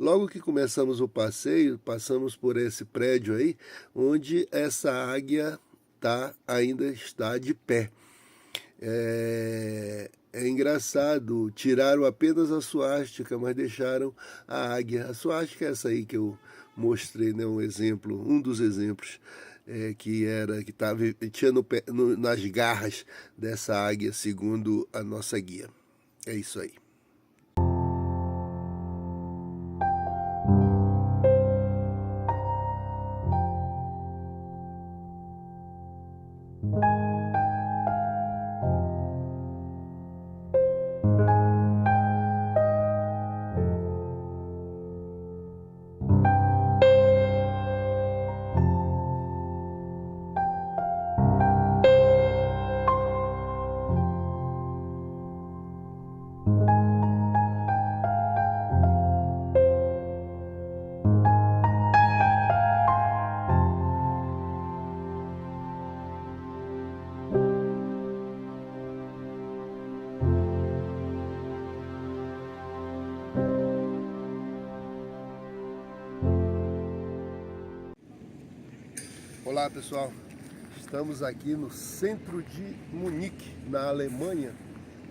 Logo que começamos o passeio, passamos por esse prédio aí, onde essa águia ainda está de pé. É engraçado, tiraram apenas a suástica, mas deixaram a águia. A suástica é essa aí que eu mostrei, né? Um exemplo, um dos exemplos que tinha nas garras dessa águia, segundo a nossa guia. É isso aí. Olá pessoal, estamos aqui no centro de Munique, na Alemanha,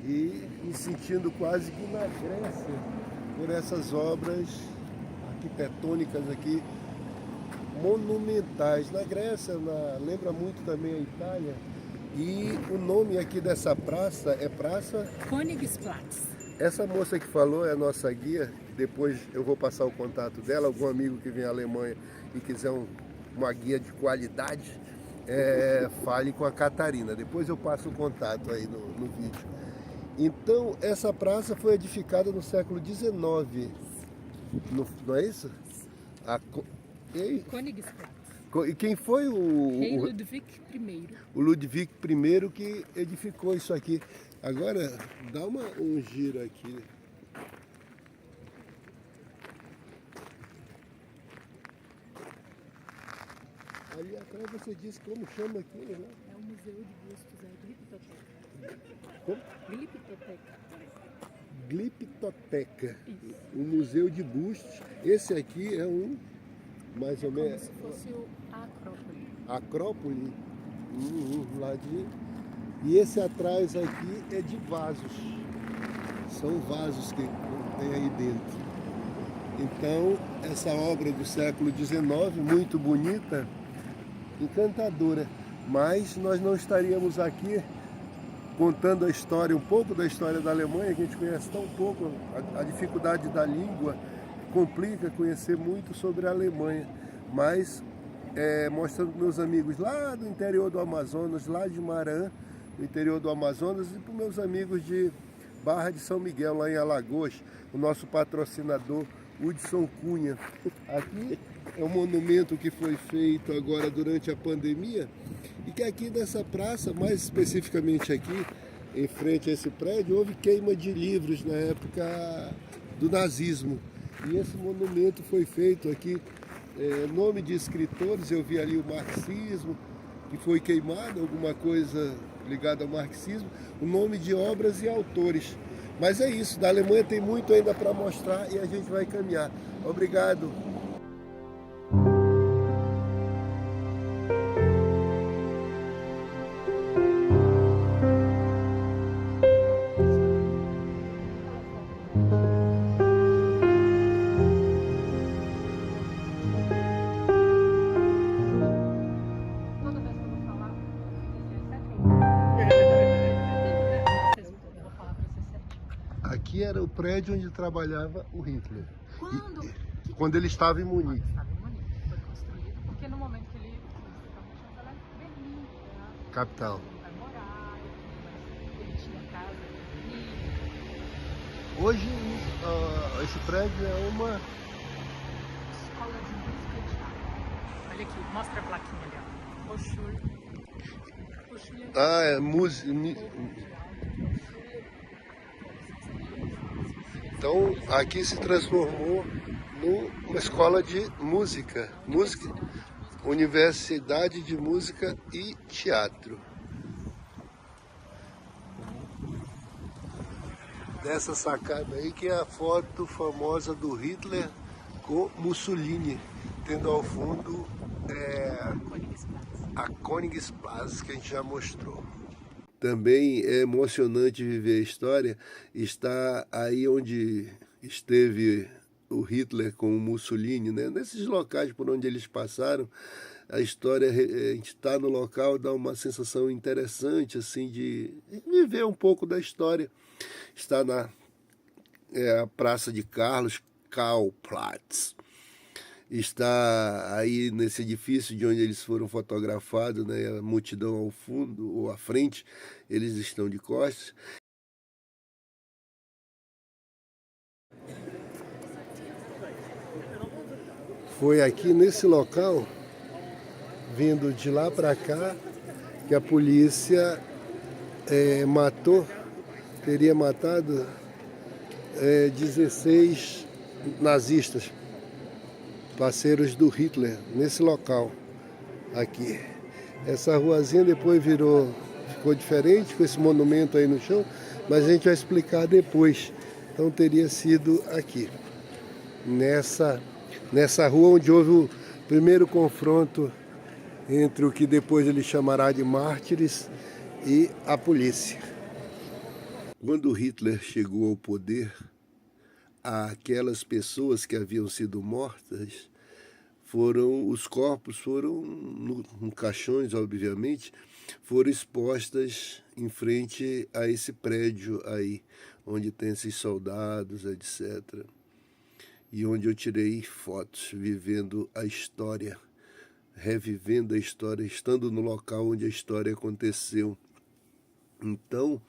e me sentindo quase que na Grécia por essas obras arquitetônicas aqui monumentais. Na Grécia, lembra muito também a Itália, e o nome aqui dessa praça é Praça Königsplatz. Essa moça que falou é a nossa guia, depois eu vou passar o contato dela, algum amigo que vem à Alemanha e quiser uma guia de qualidade, fale com a Catarina. Depois eu passo o contato aí no vídeo. Então, essa praça foi edificada no século XIX, não é isso? Königsplatz. E quem foi Rei Ludwig I. O Ludwig I que edificou isso aqui. Agora, dá um giro aqui. Ali atrás você disse como chama aquilo, né? É o Museu de Bustos, é a Gliptoteca. Como? Gliptoteca. Gliptoteca. Isso. O Museu de Bustos. Esse aqui é mais ou menos... Como se fosse a Acrópole. Acrópole? Lá de... E esse atrás aqui é de vasos. São vasos que tem aí dentro. Então, essa obra do século XIX, muito bonita, encantadora, mas nós não estaríamos aqui contando a história, um pouco da história da Alemanha, que a gente conhece tão pouco, a dificuldade da língua complica conhecer muito sobre a Alemanha, mas mostrando para meus amigos lá do interior do Amazonas, lá de Marã, no interior do Amazonas, e para meus amigos de Barra de São Miguel, lá em Alagoas, o nosso patrocinador Hudson Cunha. Aqui é um monumento que foi feito agora durante a pandemia e que aqui nessa praça, mais especificamente aqui, em frente a esse prédio, houve queima de livros na época do nazismo. E esse monumento foi feito aqui, nome de escritores, eu vi ali o marxismo, que foi queimado, alguma coisa ligada ao marxismo, o nome de obras e autores. Mas é isso, da Alemanha tem muito ainda para mostrar e a gente vai caminhar. Obrigado. Aqui era o prédio onde trabalhava o Hitler. Quando ele estava em Munique. Foi construído porque no momento que ele estava em Berlim, Capital. vai morar, ele tinha casa ali. Hoje esse prédio é uma Escola de música e teatro. Olha aqui, mostra a plaquinha ali, ó. Hochschule. é música. Então aqui se transformou numa escola de música, Universidade de Música e Teatro. Dessa sacada aí que é a foto famosa do Hitler com Mussolini, tendo ao fundo a Königsplatz, que a gente já mostrou. Também é emocionante viver a história, está aí onde esteve o Hitler com o Mussolini, né? Nesses locais por onde eles passaram, a história, a gente está no local, dá uma sensação interessante, assim, de viver um pouco da história. Está na a Praça de Carlos, Karlsplatz. Está aí nesse edifício de onde eles foram fotografados, né? A multidão ao fundo ou à frente, eles estão de costas. Foi aqui nesse local, vindo de lá para cá, que a polícia teria matado 16 nazistas, parceiros do Hitler, nesse local aqui. Essa ruazinha depois ficou diferente, com esse monumento aí no chão, mas a gente vai explicar depois. Então teria sido aqui, nessa rua onde houve o primeiro confronto entre o que depois ele chamará de mártires e a polícia. Quando Hitler chegou ao poder, aquelas pessoas que haviam sido mortas, os corpos foram, em caixões, obviamente, foram expostas em frente a esse prédio aí, onde tem esses soldados, etc. E onde eu tirei fotos, vivendo a história, revivendo a história, estando no local onde a história aconteceu. Então,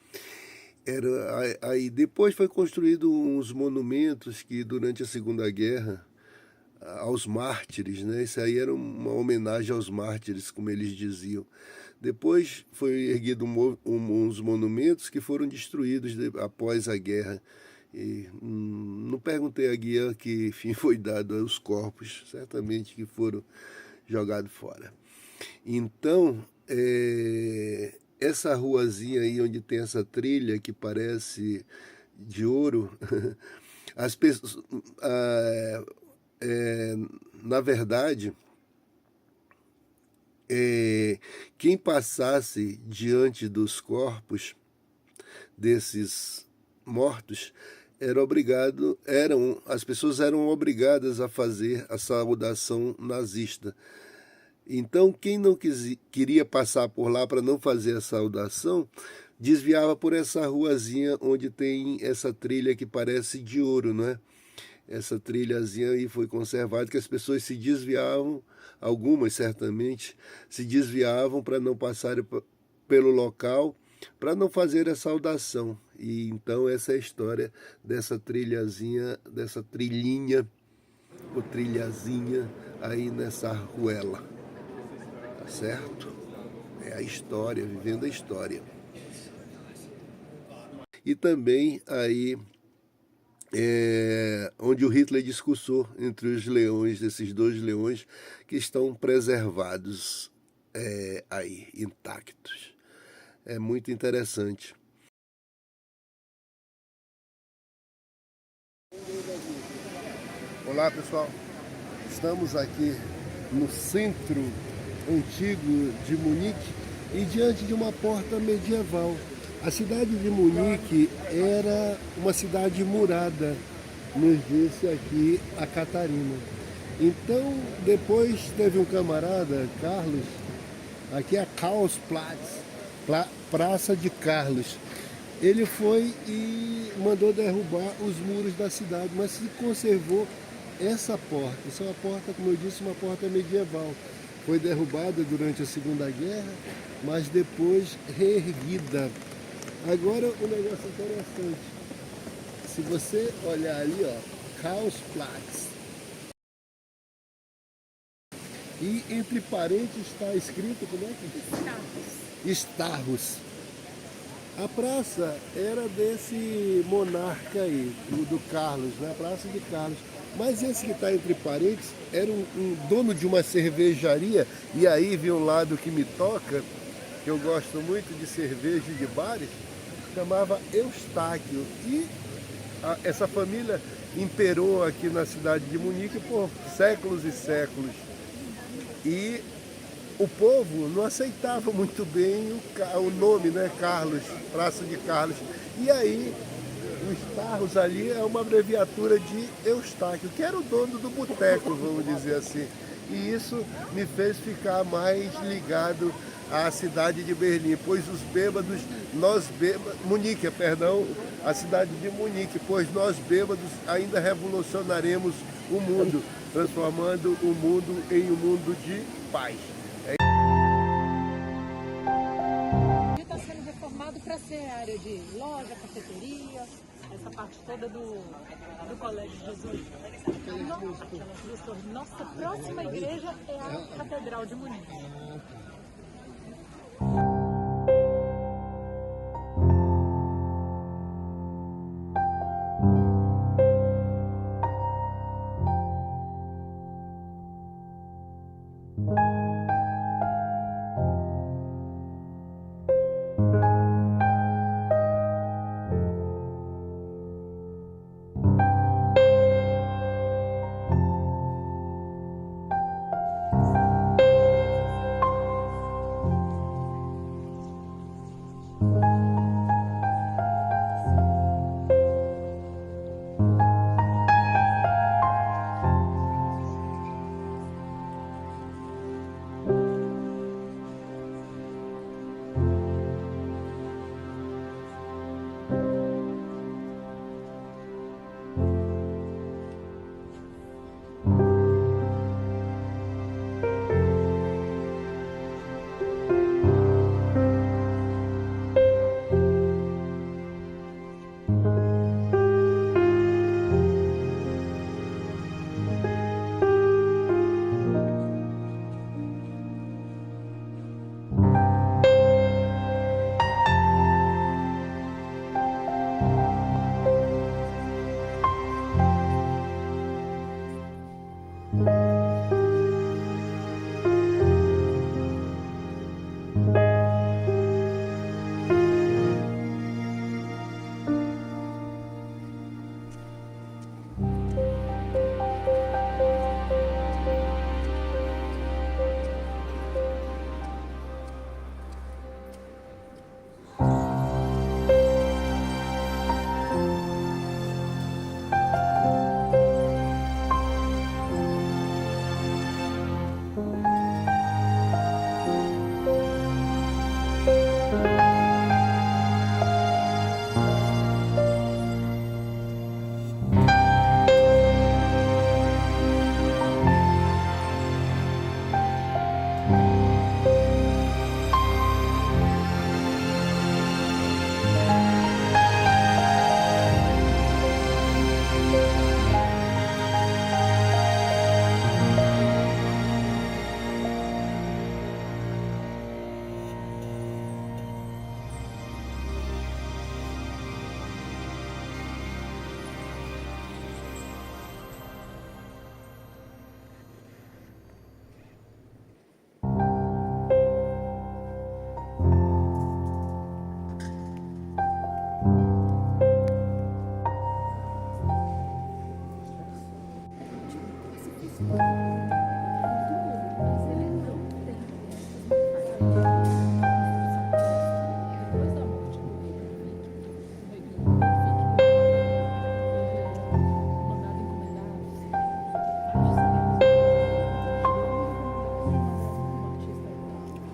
aí depois foi construído uns monumentos que durante a Segunda Guerra, aos mártires, né? Isso aí era uma homenagem aos mártires, como eles diziam. Depois foi erguido uns monumentos que foram destruídos após a guerra. E não perguntei a Guian que fim foi dado aos corpos, certamente que foram jogados fora. Então, essa ruazinha aí onde tem essa trilha que parece de ouro, as pessoas, na verdade, quem passasse diante dos corpos desses mortos as pessoas eram obrigadas a fazer a saudação nazista. Então, quem não queria passar por lá para não fazer a saudação, desviava por essa ruazinha onde tem essa trilha que parece de ouro, não é? Essa trilhazinha aí foi conservada, que as pessoas se desviavam, algumas certamente, se desviavam para não passarem pelo local, para não fazer a saudação. E então essa é a história dessa trilhazinha, dessa trilhinha, ou trilhazinha aí nessa ruela. Tá certo? É a história, vivendo a história. E também aí onde o Hitler discursou entre os leões, esses dois leões que estão preservados aí, intactos. É muito interessante. Olá, pessoal. Estamos aqui no centro antigo de Munique e diante de uma porta medieval. A cidade de Munique era uma cidade murada, nos disse aqui a Catarina. Então, depois teve um camarada, Carlos, aqui é a Karlsplatz, Praça de Carlos. Ele foi e mandou derrubar os muros da cidade, mas se conservou essa porta. Essa é uma porta, como eu disse, uma porta medieval. Foi derrubada durante a Segunda Guerra, mas depois reerguida. Agora um negócio interessante. Se você olhar ali, ó, Karlsplatz. E entre parênteses está escrito, como é que é? Starros. A praça era desse monarca aí, do Carlos, né? A Praça de Carlos. Mas esse que está entre parênteses era um dono de uma cervejaria, e aí vem um lado que me toca, que eu gosto muito de cerveja e de bares, chamava Eustáquio. E essa família imperou aqui na cidade de Munique por séculos e séculos. E o povo não aceitava muito bem o nome, né, Carlos, Praça de Carlos. E aí, os carros ali é uma abreviatura de Eustáquio, que era o dono do boteco, vamos dizer assim. E isso me fez ficar mais ligado à cidade de Berlim, pois os bêbados, Munique, perdão, a cidade de Munique, pois nós bêbados ainda revolucionaremos o mundo, transformando o mundo em um mundo de paz. Está sendo reformado para ser área de loja, cafeteria, essa parte toda do Colégio Jesuíta. Nossa próxima igreja é a Catedral de Munique.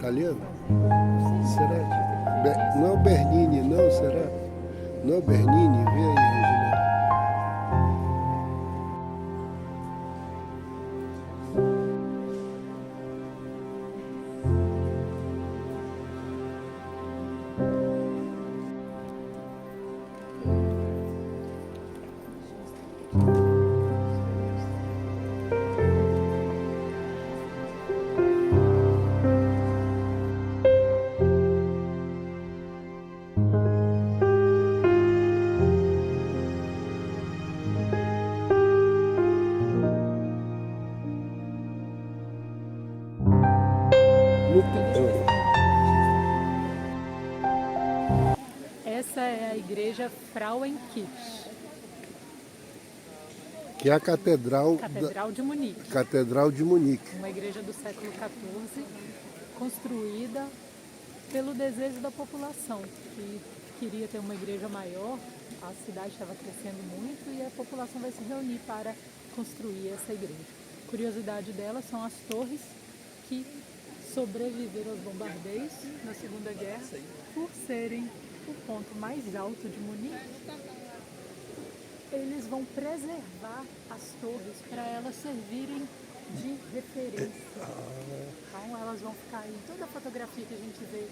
Italiano? Será? Não é o Bernini, não, será? Não é o Bernini? Vê aí, Regina. Essa é a igreja Frauenkirche. que é a Catedral de Munique, Catedral de Munique. uma igreja do século XIV, construída pelo desejo da população, que queria ter uma igreja maior. A cidade estava crescendo muito e a população vai se reunir para construir essa igreja. A curiosidade dela são as torres que sobreviveram aos bombardeios na Segunda Guerra por serem o ponto mais alto de Munique. Eles vão preservar as torres para elas servirem de referência. Então elas vão ficar aí. Toda a fotografia que a gente vê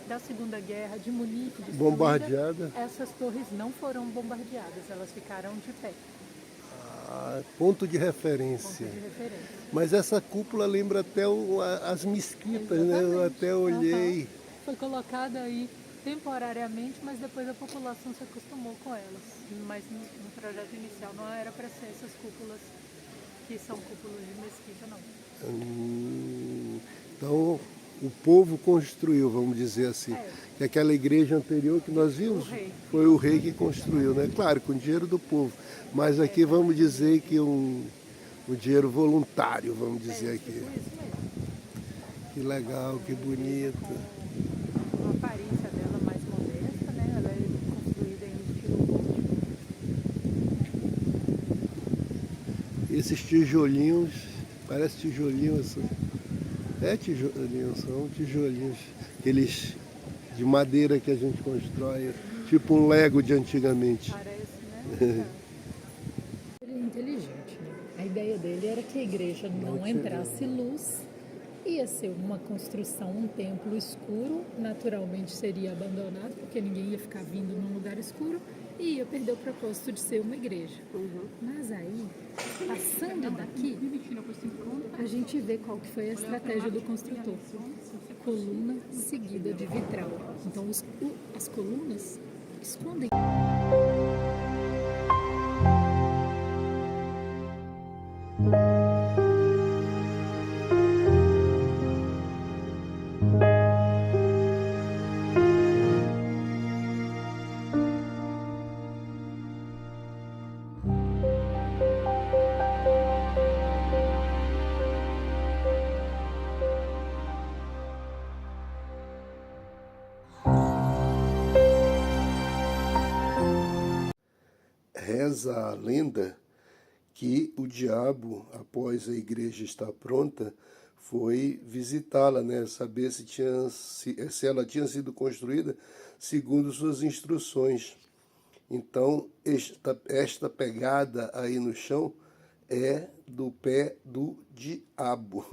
da Segunda Guerra, de Munique, destruída, Bombardeada. essas torres não foram bombardeadas, elas ficaram de pé. Ponto de referência. Ponto de referência. Mas essa cúpula lembra até as mesquitas, né? Eu Exatamente. até olhei. Foi colocada aí temporariamente, mas depois a população se acostumou com elas. Mas no projeto inicial não era para ser essas cúpulas que são cúpulas de mesquita, não. Então, o povo construiu, vamos dizer assim. Que aquela igreja anterior que nós vimos, foi o rei que construiu, né? Claro, com dinheiro do povo. Mas aqui vamos dizer que um dinheiro voluntário, vamos dizer aqui. Isso mesmo. Que legal, que bonito. A aparência dela mais modesta, né? Ela é construída em estilo gótico. Esses tijolinhos, parece tijolinho assim. É tijolinho, são tijolinhos. Aqueles de madeira que a gente constrói, tipo um Lego de antigamente. Parece, né? Ele é inteligente, né? A ideia dele era que a igreja não entrasse luz, ia ser uma construção, um templo escuro, naturalmente seria abandonado, porque ninguém ia ficar vindo num lugar escuro e ia perder o propósito de ser uma igreja. Mas aí, passando daqui, a gente vê qual que foi a estratégia do construtor. Coluna seguida de vitral. Então as colunas escondem. Reza a lenda que o diabo, após a igreja estar pronta, foi visitá-la, né? Saber se ela tinha sido construída segundo suas instruções. Então, esta pegada aí no chão é do pé do diabo.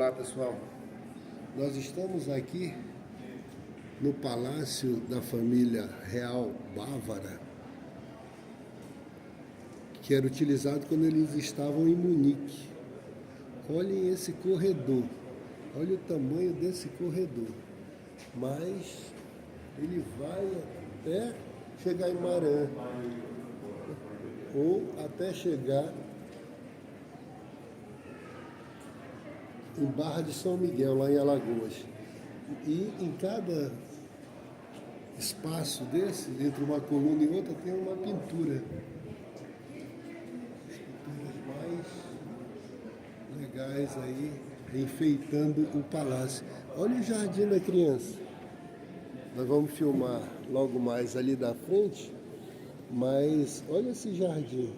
Olá pessoal, nós estamos aqui no Palácio da Família Real Bávara, que era utilizado quando eles estavam em Munique. Olhem esse corredor, olha o tamanho desse corredor, mas ele vai até chegar em Marã, ou até chegar em Barra de São Miguel, lá em Alagoas. E em cada espaço desse, entre uma coluna e outra, tem uma pintura. As pinturas mais legais aí, enfeitando o palácio. Olha o Jardim da Criança. Nós vamos filmar logo mais ali da frente, mas olha esse jardim.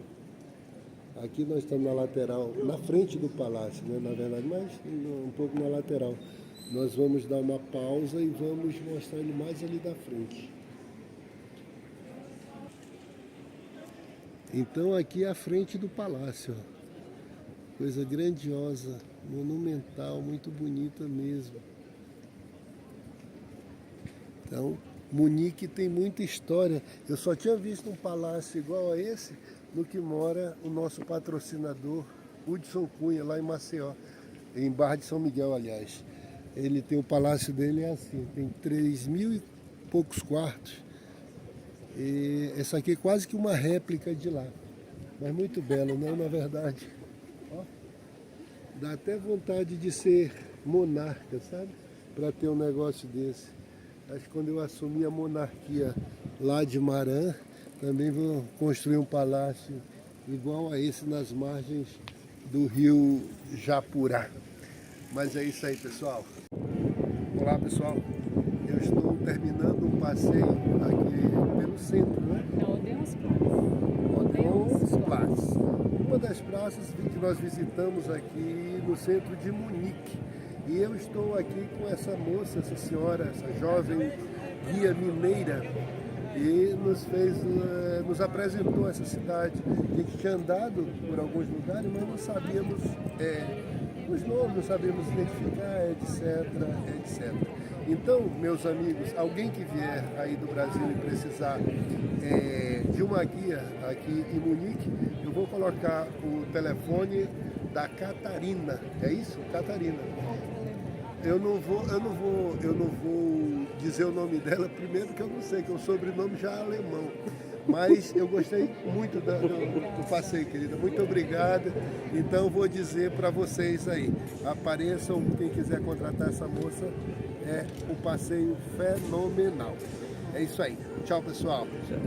Aqui nós estamos na lateral, na frente do palácio, né? Na verdade, mas um pouco na lateral. Nós vamos dar uma pausa e vamos mostrar ele mais ali da frente. Então aqui é a frente do palácio, ó. Coisa grandiosa, monumental, muito bonita mesmo. Então, Munique tem muita história. Eu só tinha visto um palácio igual a esse no que mora o nosso patrocinador, Hudson Cunha, lá em Maceió, em Barra de São Miguel, aliás. Ele tem o palácio dele, é assim, tem 3.000 e poucos quartos. E essa aqui é quase que uma réplica de lá. Mas muito belo, não, na verdade. Ó, dá até vontade de ser monarca, sabe? Para ter um negócio desse. Acho que quando eu assumir a monarquia lá de Marã, também vou construir um palácio igual a esse nas margens do rio Japurá. Mas é isso aí, pessoal. Olá, pessoal. Eu estou terminando um passeio aqui pelo centro, né? Odeons Platz. Uma das praças que nós visitamos aqui no centro de Munique. E eu estou aqui com essa moça, essa senhora, essa jovem guia mineira, e nos apresentou essa cidade. A gente tinha andado por alguns lugares, mas não sabíamos os nomes, não sabíamos identificar, etc. Então, meus amigos, alguém que vier aí do Brasil e precisar de uma guia aqui em Munique, eu vou colocar o telefone da Catarina. É isso? Catarina. Eu não vou dizer o nome dela primeiro, que eu não sei, que o sobrenome já é alemão. Mas eu gostei muito do passeio, querida. Muito obrigada. Então vou dizer para vocês aí, apareçam, quem quiser contratar essa moça, é um passeio fenomenal. É isso aí. Tchau, pessoal. Tchau.